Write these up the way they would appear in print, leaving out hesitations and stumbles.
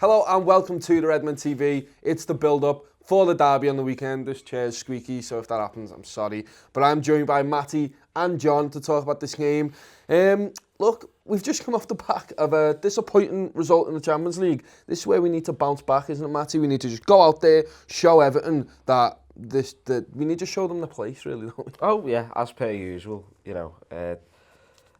Hello and welcome to the Redmen TV. It's the build-up for the derby on the weekend. This chair's squeaky, so if that happens, I'm sorry. But I'm joined by Matty and John to talk about this game. Look, we've just come off the back of a disappointing result in the Champions League. This is where we need to bounce back, isn't it, Matty? We need to just go out there, show Everton that we need to show them the place, really, don't we? Oh, yeah, as per usual.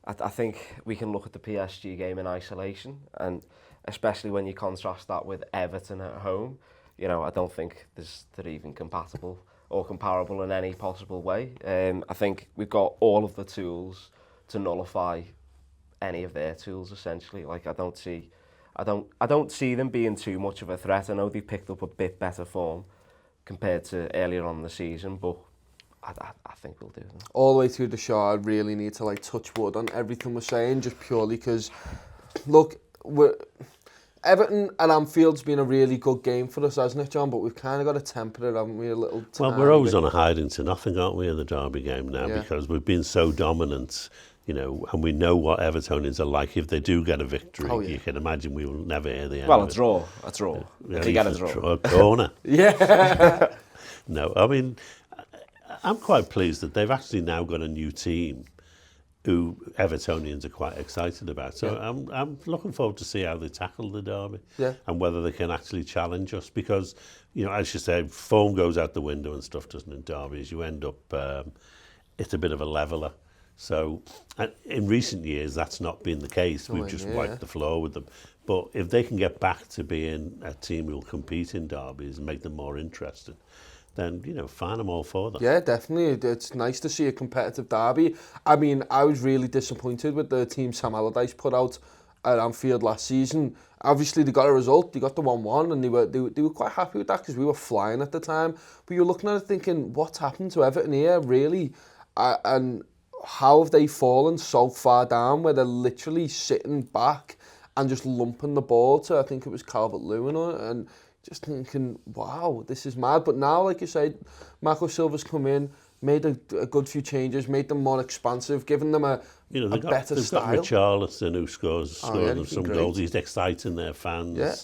I think we can look at the PSG game in isolation, and especially when you contrast that with Everton at home, I don't think they're even compatible or comparable in any possible way. I think we've got all of the tools to nullify any of their tools, essentially. Like, I don't see them being too much of a threat. I know they've picked up a bit better form compared to earlier on in the season, but I think we'll do them. All the way through the show, I really need to touch wood on everything we're saying, just purely because, look, Everton and Anfield's been a really good game for us, hasn't it, John? But we've kind of got to temper it, haven't we, a little? Well, we're always on a hiding to nothing, aren't we, in the derby game now, Yeah. because we've been so dominant, and we know what Evertonians are like. If they do get a victory, you can imagine we will never hear the end of it. A draw. If you get a draw. A corner. Yeah. No, I mean, I'm quite pleased that they've actually now got a new team who Evertonians are quite excited about. So yeah. I'm looking forward to see how they tackle the derby and whether they can actually challenge us. Because, as you say, form goes out the window and stuff, doesn't it, in derbies? You end up, it's a bit of a leveller. So in recent years, that's not been the case. We've just wiped the floor with them. But if they can get back to being a team who will compete in derbies and make them more interested, then, fine, I'm all for that. Yeah, definitely. It's nice to see a competitive derby. I mean, I was really disappointed with the team Sam Allardyce put out at Anfield last season. Obviously, they got a result. They got the 1-1, and they were quite happy with that because we were flying at the time. But you're looking at it thinking, what's happened to Everton here, really? And how have they fallen so far down where they're literally sitting back and just lumping the ball to, I think it was Calvert-Lewin, and just thinking, wow, this is mad. But now, like you said, Marco Silva's come in, made a good few changes, made them more expansive, given them a better style. They've got Richarlison, who scores them some goals. He's exciting their fans. Yeah.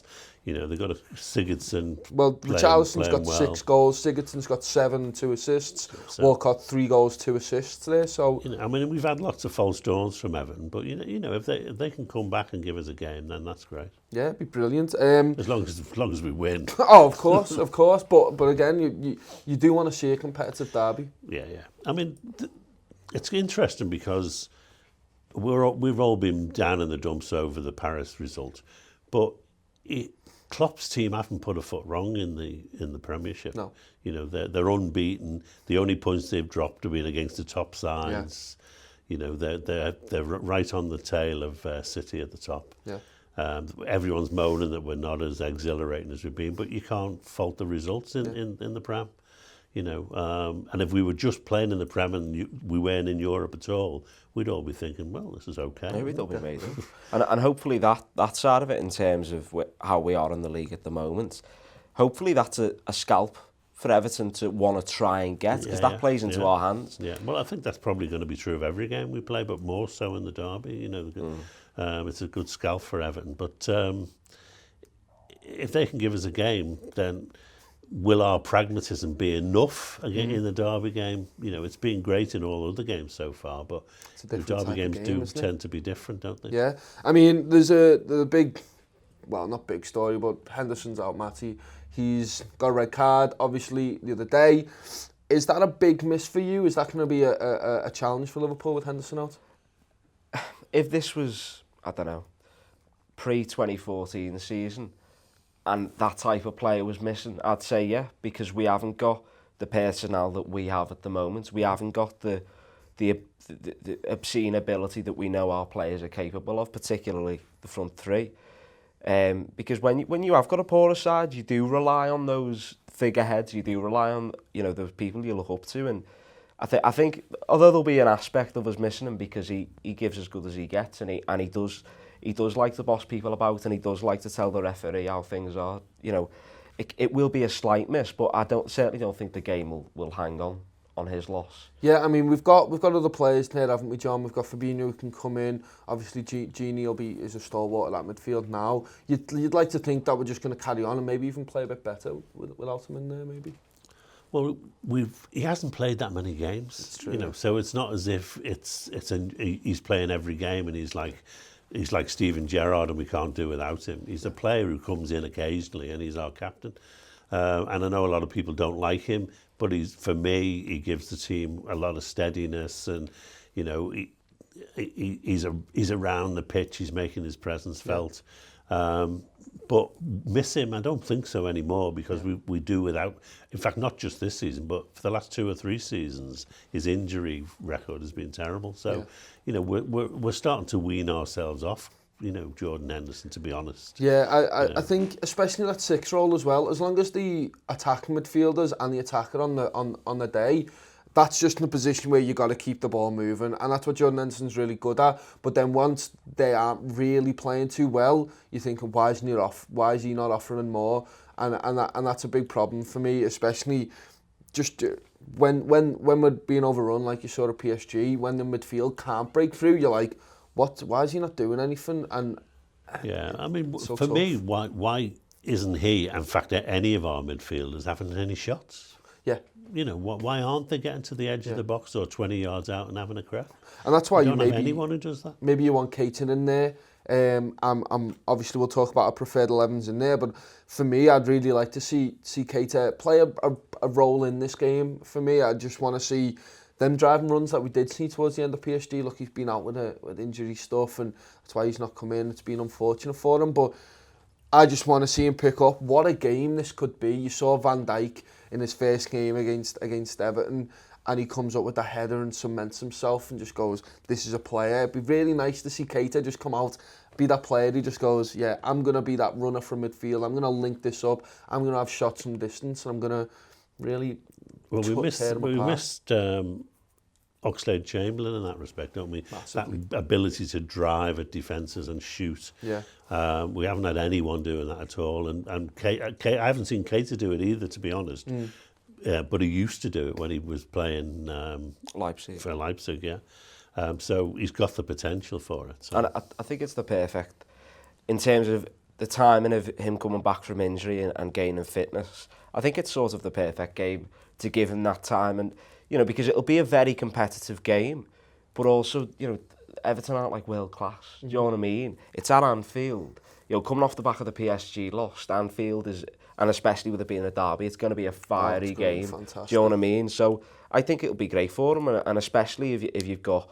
They've got a Sigurdsson. Well, Richarlison's got 6 goals, Sigurdsson's got 7 and 2 assists, Walcott 3 goals, 2 assists there. So we've had lots of false dawns from Everton, but if they can come back and give us a game, then that's great. Yeah, it'd be brilliant. As long as we win. Oh, of course. But again, you do want to see a competitive derby. Yeah. I mean, it's interesting because we've all been down in the dumps over the Paris result, but Klopp's team haven't put a foot wrong in the Premiership. No. They're unbeaten. The only points they've dropped have been against the top sides. Yeah. They're right on the tail of City at the top. Yeah. Everyone's moaning that we're not as exhilarating as we've been, but you can't fault the results in the Prem. And if we were just playing in the Prem and we weren't in Europe at all, we'd all be thinking, well, this is okay. Yeah, we'd all be amazing. and hopefully that side of it, in terms of how we are in the league at the moment, hopefully that's a scalp for Everton to want to try and get, because that plays into our hands. Yeah, well, I think that's probably going to be true of every game we play, but more so in the derby. It's a good scalp for Everton. But if they can give us a game, then will our pragmatism be enough again in the derby game? It's been great in all other games so far, but the derby games do tend to be different, don't they? Yeah. I mean, there's a big, well, not big story, but Henderson's out, Matty. He's got a red card, obviously, the other day. Is that a big miss for you? Is that going to be a challenge for Liverpool with Henderson out? If this was, I don't know, pre-2014 season, and that type of player was missing, I'd say yeah, because we haven't got the personnel that we have at the moment. We haven't got the obscene ability that we know our players are capable of, particularly the front three. Because when you have got a poorer side, you do rely on those figureheads. You do rely on those people you look up to, and I think although there'll be an aspect of us missing him because he gives as good as he gets, and he does like to boss people about, and he does like to tell the referee how things are. It will be a slight miss, but I certainly don't think the game will hang on on his loss. Yeah, I mean, we've got other players there, haven't we, John? We've got Fabinho who can come in. Obviously, Gini is a stalwart at that midfield now. You'd like to think that we're just going to carry on and maybe even play a bit better without him in there, maybe. Well, he hasn't played that many games, True, you know. So it's not as if he's playing every game and he's like Steven Gerrard and we can't do without him. He's a player who comes in occasionally and he's our captain. And I know a lot of people don't like him, but for me, he gives the team a lot of steadiness, and you know, he's around the pitch, he's making his presence felt. But miss him, I don't think so anymore, because we do without. In fact, not just this season, but for the last 2 or 3 seasons, his injury record has been terrible. So, you know, we're starting to wean ourselves off, you know, Jordan Henderson, to be honest. Yeah, I think especially that 6 role as well. As long as the attacking midfielders and the attacker on the day, that's just in a position where you got to keep the ball moving, and that's what Jordan Henderson's really good at. But then once they aren't really playing too well, you're thinking, why is he not offering more? And that's a big problem for me, especially just when we're being overrun, like you saw at PSG, when the midfield can't break through. You're like, what? Why is he not doing anything? And yeah, I mean, so for tough. me, why isn't he, in fact, any of our midfielders having any shots? Yeah. You know, why aren't they getting to the edge of the box or 20 yards out and having a crack? And that's why you don't have anyone who does that. Maybe you want Keita in there. Obviously we'll talk about our preferred 11s in there, but for me, I'd really like to see Keita play a role in this game. For me, I just want to see them driving runs that we did see towards the end of PSG. Look, he's been out with injury stuff, and that's why he's not come in. It's been unfortunate for him, but I just want to see him pick up. What a game this could be. You saw Van Dijk in his first game against Everton, and he comes up with a header and cements himself and just goes, this is a player. It'd be really nice to see Keita just come out, be that player. He just goes, yeah, I'm going to be that runner from midfield. I'm going to link this up. I'm going to have shots from distance, and I'm going to really we missed Oxlade-Chamberlain in that respect, don't we? Massively. That ability to drive at defences and shoot. Yeah. We haven't had anyone doing that at all, and I haven't seen Keita do it either, to be honest. But he used to do it when he was playing Leipzig. For Leipzig, yeah. So he's got the potential for it. So. And I think it's the perfect, in terms of the timing of him coming back from injury and gaining fitness, I think it's sort of the perfect game to give him that time. And, you know, because it'll be a very competitive game, but also, you know, Everton aren't like world class. Do you know what I mean? It's at Anfield. You know, coming off the back of the PSG loss, Anfield is, and especially with it being a derby, it's going to be a fiery game. Fantastic. Do you know what I mean? So I think it'll be great for him, and especially if you've got,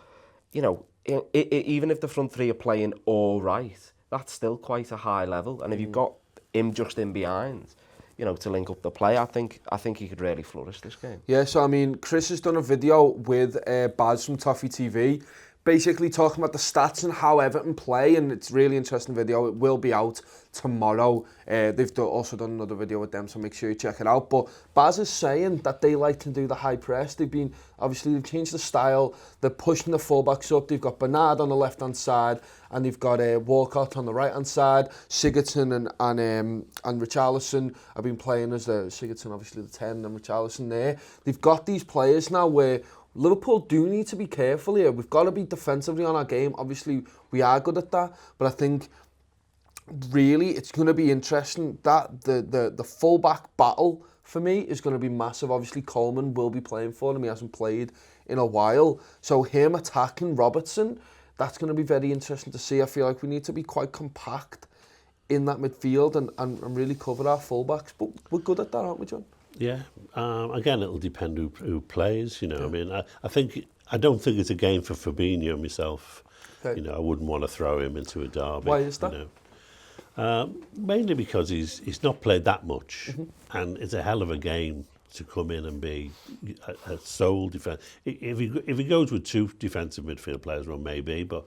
you know, even if the front three are playing all right, that's still quite a high level. And if you've got him just in behind, you know, to link up the play, I think he could really flourish this game. Yeah, so I mean, Chris has done a video with Baz from Toffee TV, basically talking about the stats and how Everton play, and it's a really interesting video. It will be out tomorrow. They've also done another video with them, so make sure you check it out. But Baz is saying that they like to do the high press. They've changed the style. They're pushing the fullbacks up. They've got Bernard on the left-hand side, and they've got Walcott on the right-hand side. Sigurdsson and Richarlison have been playing as Sigurdsson, obviously the 10, and Richarlison there. They've got these players now where Liverpool do need to be careful here. We've got to be defensively on our game. Obviously, we are good at that, but I think really it's going to be interesting that the full-back battle for me is going to be massive. Obviously, Coleman will be playing for them. He hasn't played in a while. So him attacking Robertson, that's going to be very interesting to see. I feel like we need to be quite compact in that midfield and really cover our full-backs. But we're good at that, aren't we, John? Yeah. Again, it'll depend who plays. You know, I mean, I don't think it's a game for Fabinho myself. Okay. You know, I wouldn't want to throw him into a derby. Why is that? You know? Mainly because he's not played that much, and it's a hell of a game to come in and be a sole defence. If he goes with 2 defensive midfield players, well, maybe, but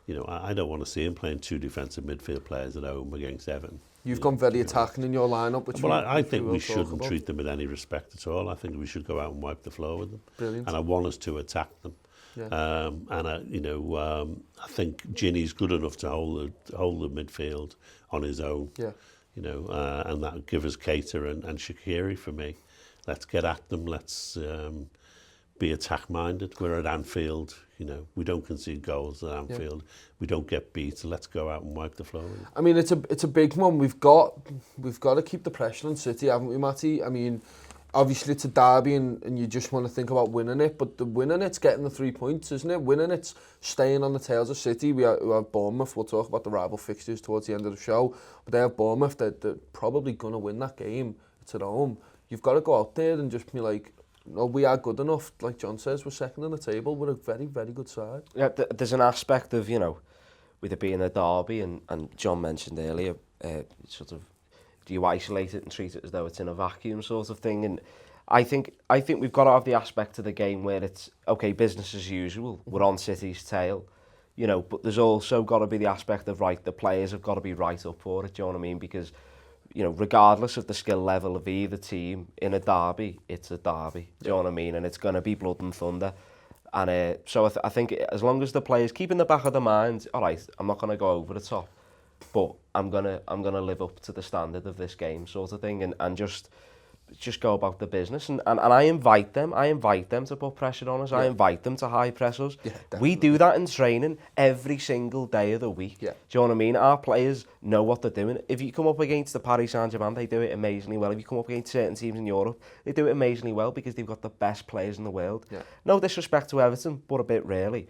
you know, I don't want to see him playing 2 defensive midfield players at home against Everton. You've gone very attacking in your lineup, which I think we shouldn't treat them with any respect at all. I think we should go out and wipe the floor with them. Brilliant. And I want us to attack them. Yeah. I think Gini's good enough to hold the midfield on his own. Yeah. You know, and that will give us Keita and Shaqiri for me. Let's get at them. Let's be attack-minded. We're at Anfield, you know, we don't concede goals at Anfield. We don't get beat. Let's go out and wipe the floor. I mean, it's a big one. We've got to keep the pressure on City, haven't we, Matty? I mean, obviously it's a derby and you just want to think about winning it, but the winning it's getting the 3 points, isn't it? Winning it's staying on the tails of City. We have Bournemouth. We'll talk about the rival fixtures towards the end of the show, but they have Bournemouth. They're probably going to win that game. It's at home. You've got to go out there and just be like, no, we are good enough. Like John says, we're second on the table. We're a very, very good side. Yeah, there's an aspect of, you know, with it being a derby, and John mentioned earlier, sort of, do you isolate it and treat it as though it's in a vacuum sort of thing? And I think we've got to have the aspect of the game where it's, okay, business as usual, we're on City's tail, you know, but there's also got to be the aspect of, right, the players have got to be right up for it, do you know what I mean? Because, you know, regardless of the skill level of either team, in a derby, it's a derby, do you know what I mean? And it's going to be blood and thunder. And so I think as long as the players keep in the back of their minds, all right, I'm not going to go over the top, but I'm gonna live up to the standard of this game, sort of thing, and just go about the business. And I invite them to put pressure on us. I invite them to high press us. We do that in training every single day of the week. Do you know what I mean? Our players know what they're doing. If you come up against the Paris Saint-Germain, they do it amazingly well. If you come up against certain teams in Europe, they do it amazingly well because they've got the best players in the world. No disrespect to Everton, but a bit really.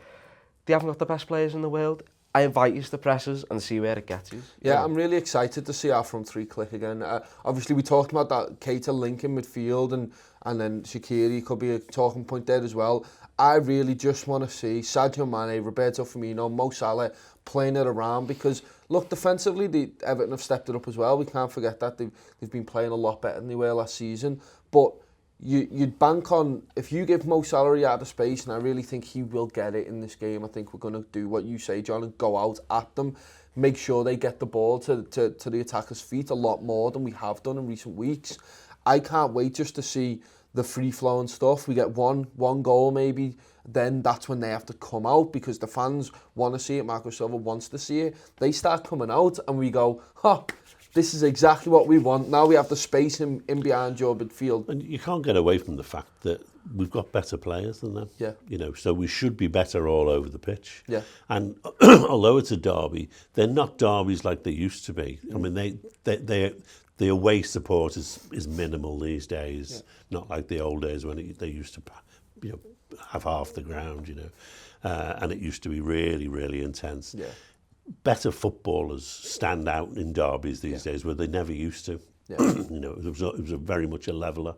They haven't got the best players in the world. I invite you to presses and see where it gets you. Yeah, I'm really excited to see our front three click again. Obviously, we talked about that Keita link in midfield, and then Shaqiri could be a talking point there as well. I really just want to see Sadio Mane, Roberto Firmino, Mo Salah playing it around because, look, defensively, Everton have stepped it up as well. We can't forget that. They've been playing a lot better than they were last season. But you'd bank on, if you give Mo Salah a yard of space, and I really think he will get it in this game, I think we're going to do what you say, John, and go out at them, make sure they get the ball to the attacker's feet a lot more than we have done in recent weeks. I can't wait just to see the free-flowing stuff. We get one goal maybe, then that's when they have to come out because the fans want to see it, Marco Silva wants to see it. They start coming out and we go, this is exactly what we want. Now we have the space in behind your midfield. And you can't get away from the fact that we've got better players than them. Yeah. You know, so we should be better all over the pitch. Yeah. And although it's a derby, they're not derbies like they used to be. I mean, the away support is minimal these days. Not like the old days when they used to, you know, have half the ground, you know, and it used to be really, really intense. Yeah. Better footballers stand out in derbies these days where they never used to. Yeah. You know, it was a very much a leveller.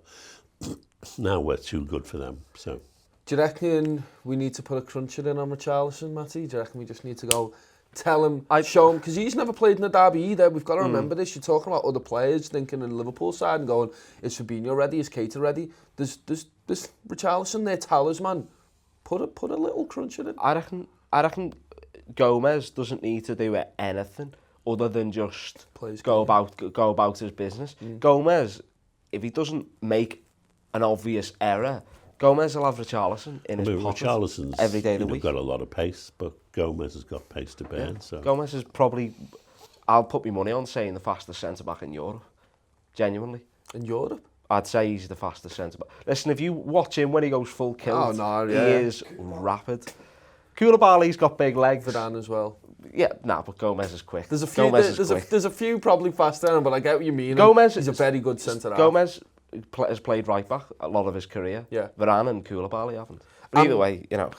Now we're too good for them. So, do you reckon we need to put a cruncher in on Richarlison, Matty? Do you reckon we just need to go tell him, show him, because he's never played in a derby either. We've got to remember this. You're talking about other players thinking in the Liverpool side and going, is Fabinho ready? Is Keita ready? There's Richarlison, their talisman. Put a little cruncher in. I reckon Gomez doesn't need to do anything other than just go about his business. Gomez, if he doesn't make an obvious error, Gomez will have Richarlison in his pocket Richarlison's every day of the week. Got a lot of pace, but Gomez has got pace to burn. Yeah. So Gomez is probably, I'll put my money on saying the fastest centre-back in Europe. Genuinely. In Europe? I'd say he's the fastest centre-back. Listen, if you watch him when he goes full kilt, he is rapid. Koulibaly's got big legs. Varane as well. Yeah, but Gomez is quick. There's a few probably faster, but I get what you mean. Gomez is a very good centre-half. Gomez has played right back a lot of his career. Yeah. Varane and Koulibaly haven't. But either way, you know.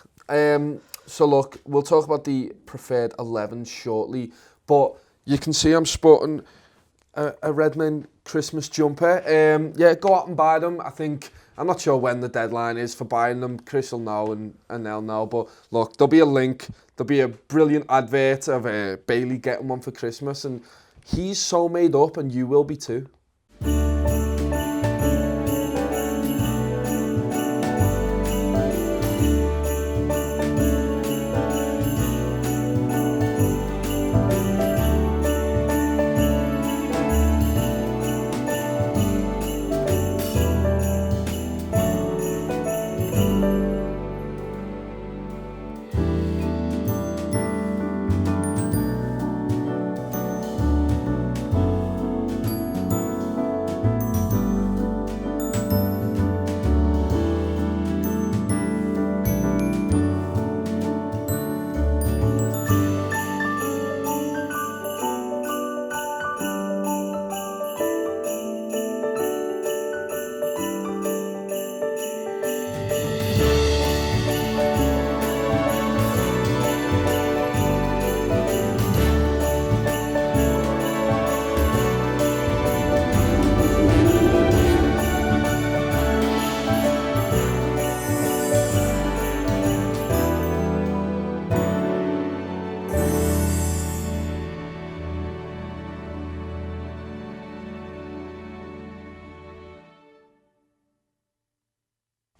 So look, we'll talk about the preferred 11 shortly, but you can see I'm sporting a Redmen Christmas jumper. Go out and buy them. I'm not sure when the deadline is for buying them. Chris will know and they'll know. But look, there'll be a link. There'll be a brilliant advert of Bailey getting one for Christmas. And he's so made up and you will be too.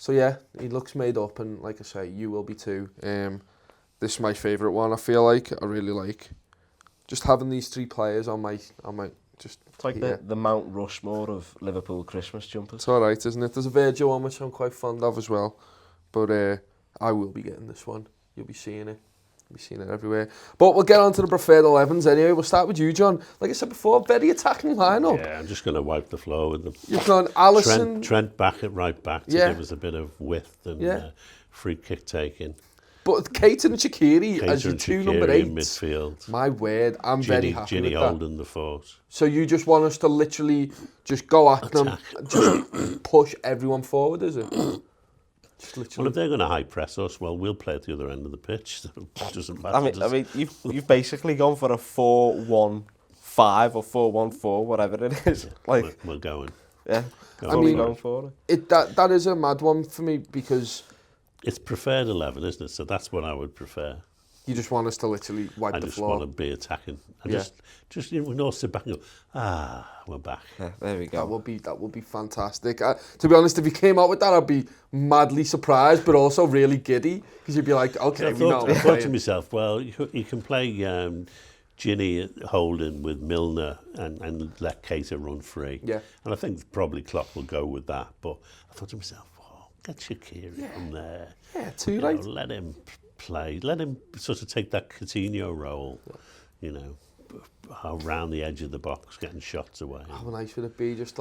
So yeah, he looks made up, and like I say, you will be too. This is my favourite one. I feel like I really like just having these three players on my just. It's like the Mount Rushmore of Liverpool Christmas jumpers. It's all right, isn't it? There's a Virgil one which I'm quite fond of as well, but I will be getting this one. You'll be seeing it. You'll be seeing it everywhere. But we'll get on to the preferred 11s anyway. We'll start with you, John. Like I said before, very attacking lineup. Yeah, I'm just going to wipe the floor with them. You've gone Alisson. Trent back at right back to give us a bit of width and free kick taking. But Keita and Shaqiri as your two number 8s. In midfield. My word, I'm very happy with that. holding the fort. So you just want us to literally just go at them, just push everyone forward, is it? Just literally. Well, if they're going to high press us, well, we'll play at the other end of the pitch. So it doesn't matter. I mean, you've basically gone for a 4-1-5 or 4-1-4, whatever it is. Like we're going. Yeah, I mean, going for it. That is a mad one for me because it's preferred 11, isn't it? So that's what I would prefer. You just want us to literally wipe the floor. I just want to be attacking. And just we can all sit back and go, we're back. Yeah, there we go. That would be fantastic. To be honest, if you came out with that, I'd be madly surprised, but also really giddy, because you'd be like, okay, I thought to myself, well, you can play Ginny Holding with Milner and let Keita run free. Yeah. And I think probably Klopp will go with that. But I thought to myself, get Shaqiri from there. Yeah, too right. Let him play. Let him sort of take that Coutinho role, around the edge of the box, getting shots away. How nice would it be? Just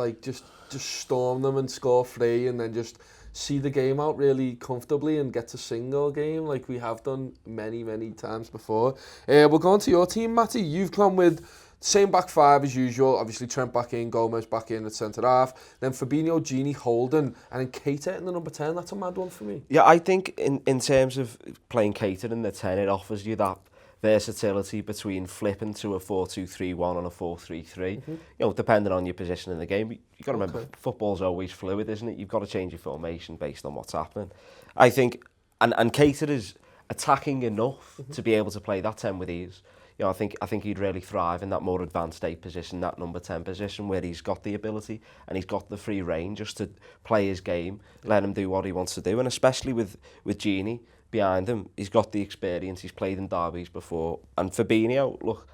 storm them and score 3, and then just see the game out really comfortably and get to single game like we have done many, many times before. We'll go on to your team, Matty. You've gone with same back 5 as usual. Obviously, Trent back in, Gomez back in at centre half. Then Fabinho, Gini, Holden, and then Keita in the number 10. That's a mad one for me. Yeah, I think in terms of playing Keita in the 10, it offers you that versatility between flipping to a 4-2-3-1 and a 4-3-3. Depending on your position in the game. You've got to remember, football's always fluid, isn't it? You've got to change your formation based on what's happening. I think, and Keita is attacking enough to be able to play that 10 with ease. I think he'd really thrive in that more advanced 8 position, that number 10 position, where he's got the ability and he's got the free rein just to play his game, let him do what he wants to do, and especially with Gini behind him, he's got the experience. He's played in derbies before, and Fabinho, look,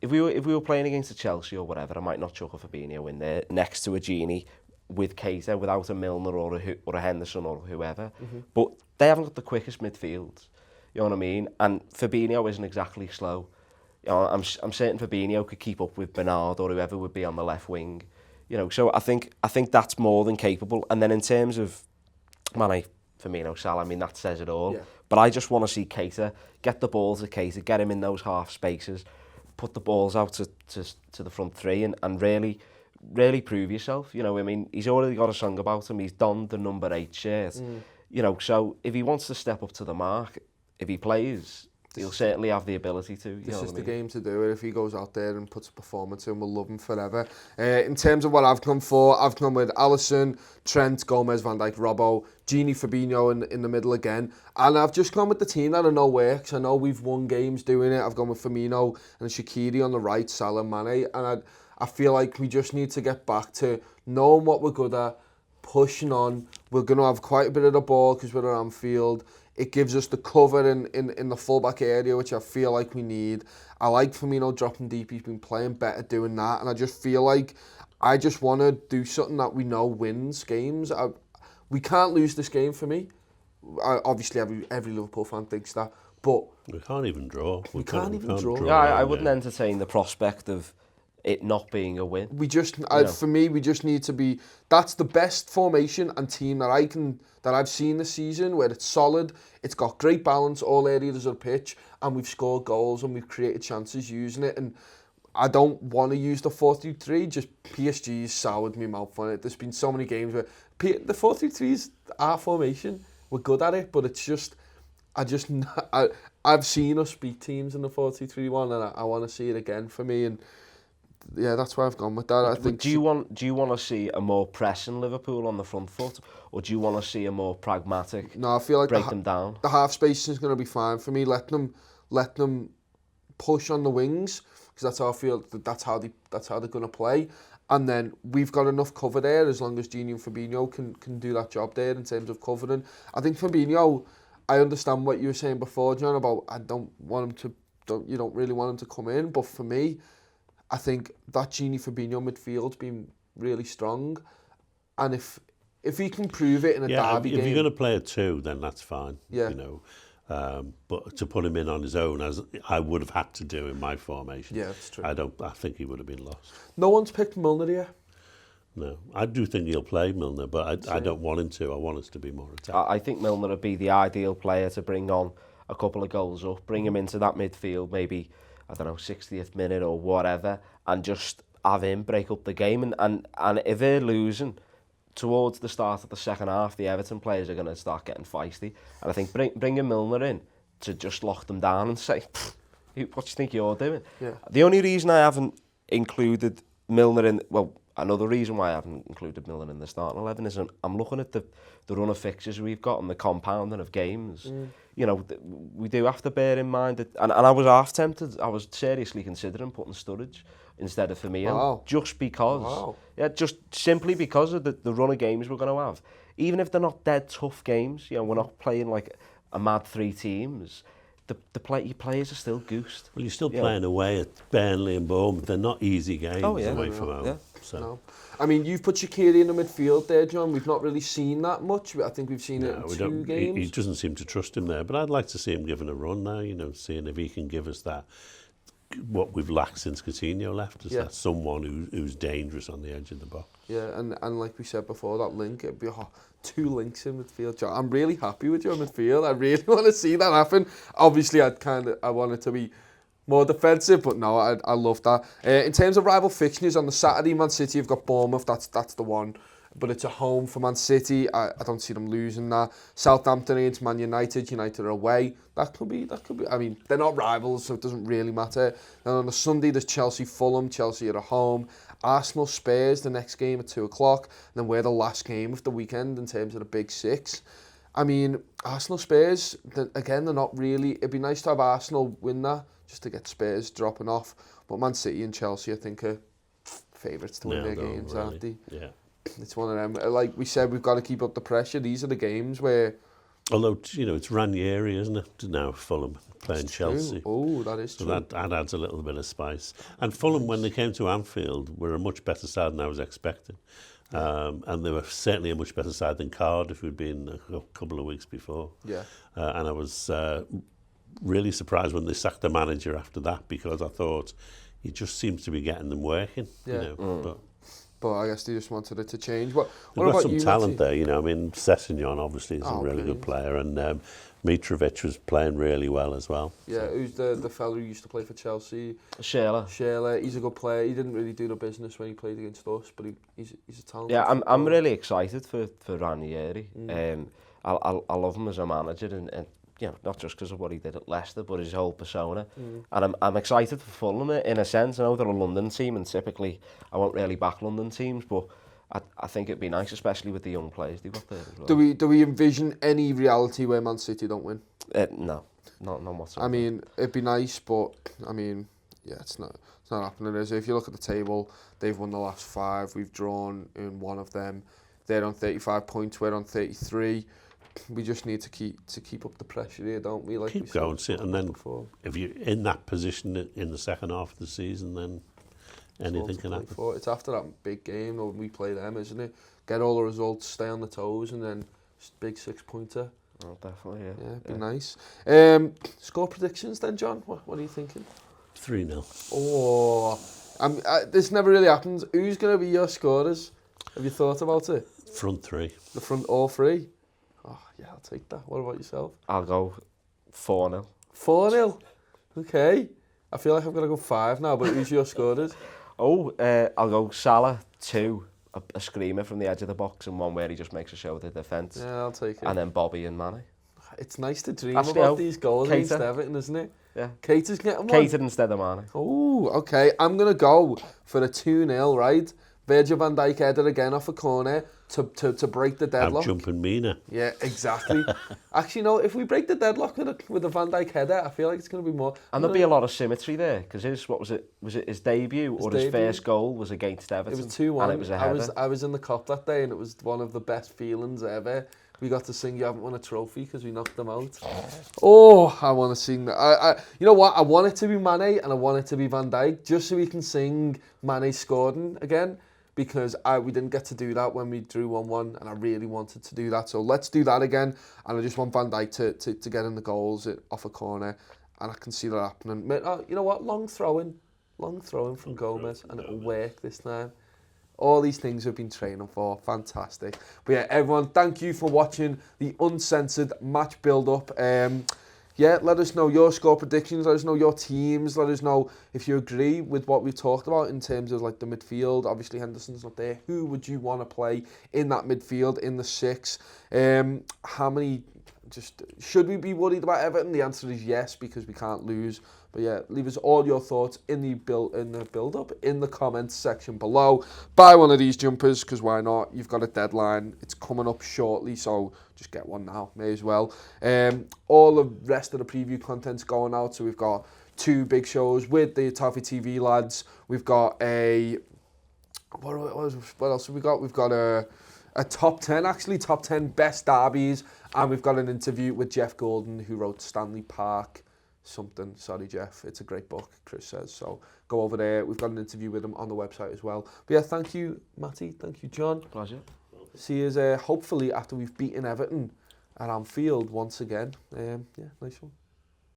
if we were playing against a Chelsea or whatever, I might not chuck a Fabinho in there next to a Gini with Keita, without a Milner or a Henderson or whoever, but they haven't got the quickest midfields. You know what I mean? And Fabinho isn't exactly slow. I'm certain Fabinho could keep up with Bernard or whoever would be on the left wing. So I think that's more than capable. And then in terms of Mane, Firmino, Salah, I mean, that says it all. Yeah. But I just want to see Keita get the balls to Keita, get him in those half spaces, put the balls out to the front 3 and really prove yourself. I mean, he's already got a song about him. He's donned the number 8 shirt. So if he wants to step up to the mark, if he plays, he'll certainly have the ability to. This is the game to do it. If he goes out there and puts a performance in, we'll love him forever. In terms of what I've come for, I've come with Alisson, Trent, Gomez, Van Dijk, Robbo, Gini, Fabinho in the middle again. And I've just gone with the team that I know works. I know we've won games doing it. I've gone with Firmino and Shaqiri on the right, Salah, Mane. And I feel like we just need to get back to knowing what we're good at, pushing on. We're going to have quite a bit of the ball because we're at Anfield. It gives us the cover in the full-back area, which I feel like we need. I like Firmino dropping deep. He's been playing better doing that. And I just feel like I just want to do something that we know wins games. We can't lose this game for me. Obviously, every Liverpool fan thinks that. But we can't even draw. We can't even draw. Yeah, I wouldn't entertain the prospect of it not being a win. We just, for me, we just need to be. That's the best formation and team that I've seen this season, where it's solid, it's got great balance, all areas of the pitch, and we've scored goals and we've created chances using it. And I don't want to use the 4-3-3. Just PSG's soured me mouth on it. There's been so many games where the 4-3-3 is our formation. We're good at it, but it's just, I've seen us beat teams in the 4-2-3-1, and I want to see it again for me. And yeah, that's why I've gone with that. I think. Do you want to see a more pressing Liverpool on the front foot, or do you want to see a more pragmatic? No, I feel like break them down. The half space is going to be fine for me. Let them push on the wings, because that's how I feel. That's how they're going to play. And then we've got enough cover there as long as Gini and Fabinho can do that job there in terms of covering. I think Fabinho, I understand what you were saying before, John, about you don't really want him to come in. But for me, I think that Gini Fabinho midfield's been really strong. And if he can prove it in a derby game... If you're going to play a 2, then that's fine. Yeah. You know. But to put him in on his own, as I would have had to do in my formation, yeah, that's true. I think he would have been lost. No one's picked Milner here. No, I do think he'll play Milner, but I don't want him to. I want us to be more attacked. I think Milner would be the ideal player to bring on a couple of goals up, bring him into that midfield, maybe, I don't know, 60th minute or whatever, and just have him break up the game. And if they're losing towards the start of the second half, the Everton players are going to start getting feisty. And I think bringing Milner in to just lock them down and say, what do you think you're doing? Yeah. The only reason I haven't included Milner in, well, another reason why I haven't included Milner in the starting 11 is I'm looking at the run of fixtures we've got and the compounding of games. You know, we do have to bear in mind that, and I was half tempted, I was seriously considering putting Sturridge instead of Firmino, just because, just simply because of the run of games we're going to have. Even if they're not dead tough games, you know, we're not playing like a mad 3 teams, the players are still goosed. Well, you're still playing away at Burnley and Bournemouth. They're not easy games away from home. Yeah. So. No. I mean, you've put Shaqiri in the midfield there, John. We've not really seen that much. I think we've seen it in 2 games. He doesn't seem to trust him there, but I'd like to see him given a run now, you know, seeing if he can give us that, what we've lacked since Coutinho left, is that someone who's dangerous on the edge of the box. Yeah, and like we said before, that link, it'd be 2 links in midfield. John, I'm really happy with your midfield. I really want to see that happen. Obviously, I want it to be more defensive, but no, I love that. In terms of rival fixtures, on the Saturday, Man City have got Bournemouth. That's the one. But it's a home for Man City. I don't see them losing that. Southampton against Man United. United are away. That could be. I mean, they're not rivals, so it doesn't really matter. And on the Sunday, there's Chelsea Fulham. Chelsea are at home. Arsenal Spurs, the next game at 2 o'clock. And then we're the last game of the weekend in terms of the Big 6. I mean, Arsenal Spurs, again, they're not really... It'd be nice to have Arsenal win that, just to get Spurs dropping off. But Man City and Chelsea, I think, are favourites to win their games, aren't they? Yeah. It's one of them. Like we said, we've got to keep up the pressure. These are the games where... Although, you know, it's Ranieri, isn't it, now Fulham playing Chelsea. Oh, that is true. So that adds a little bit of spice. And Fulham, when they came to Anfield, were a much better side than I was expecting. And they were certainly a much better side than Cardiff, who'd been a couple of weeks before. Yeah. And I was really surprised when they sacked the manager after that, because I thought he just seems to be getting them working. Yeah. You know, But I guess they just wanted it to change. What They've got about some you, talent Matty? there, you know. I mean, Sessegnon obviously is a really good player, and Mitrovic was playing really well as well. Yeah, who's the fella who used to play for Chelsea? Shayla. He's a good player. He didn't really do the business when he played against us, but he's a talented Yeah, I'm really excited for Ranieri. I love him as a manager, and you know, not just because of what he did at Leicester, but his whole persona. And I'm excited for Fulham in a sense. I know they're a London team, and typically I won't really back London teams, but I think it'd be nice, especially with the young players they've got there as well. Do we envision any reality where Man City don't win? No, not whatsoever. I mean, it'd be nice, but I mean, yeah, it's not happening. Is it? If you look at the table, they've won the last 5. We've drawn in one of them. They're on 35 points. We're on 33. We just need to keep up the pressure here, don't we? Like keep going, and then if you're in that position in the second half of the season, then anything can happen. It's after that big game when we play them, isn't it? Get all the results, stay on the toes, and then big 6-pointer. Oh, definitely, yeah. Yeah, it'd be nice. Score predictions then, John? What are you thinking? 3-0. Oh, this never really happens. Who's going to be your scorers? Have you thought about it? Front 3. The front, all 3? Oh, yeah, I'll take that. What about yourself? I'll go 4-0. 4-0? Okay. I feel like I'm going to go 5 now, but who's your scorers? I'll go Salah 2, a screamer from the edge of the box, and one where he just makes a show of the defence. Yeah, I'll take it. And then Bobby and Manny. It's nice to dream about these goals against Everton, isn't it? Yeah. Cater's getting one? Cater instead of Manny. Oh, okay. I'm going to go for a 2-0, right? Virgil van Dijk headed again off a corner. to break the I'm deadlock. jumping Mina. Yeah, exactly. Actually, no, if we break the deadlock with a Van Dijk header, I feel like it's going to be more... And there'll be a lot of symmetry there, because was it his debut or his debut? first goal was against Everton? It was 2-1. And it was a header. I was in the Cop that day, and it was one of the best feelings ever. We got to sing "You Haven't Won a Trophy" because we knocked them out. Oh, I want to sing that. You know what? I want it to be Mane and I want it to be Van Dijk, just so we can sing Mane scored again, because we didn't get to do that when we drew 1-1, and I really wanted to do that. So let's do that again, and I just want Van Dijk to get in the goals off a corner, and I can see that happening. You know what? Long throwing from Gomez, and it'll work this time. All these things we've been training for. Fantastic. But yeah, everyone, thank you for watching the Uncensored match build-up. Yeah, let us know your score predictions. Let us know your teams. Let us know if you agree with what we talked about in terms of like the midfield. Obviously, Henderson's not there. Who would you want to play in that midfield, in the 6? How many... should we be worried about Everton? The answer is yes, because we can't lose. But yeah, leave us all your thoughts in the build-up in the comments section below. Buy one of these jumpers, because why not? You've got a deadline. It's coming up shortly, so just get one now. May as well. All the rest of the preview content's going out. So we've got 2 big shows with the Toffee TV lads. We've got a... What else have we got? We've got a top 10, actually, top 10 best derbies. And we've got an interview with Jeff Golden, who wrote Stanley Park something. Sorry, Jeff. It's a great book, Chris says. So go over there. We've got an interview with him on the website as well. But yeah, thank you, Matty. Thank you, John. Pleasure. See you hopefully after we've beaten Everton at Anfield once again. Yeah, nice one.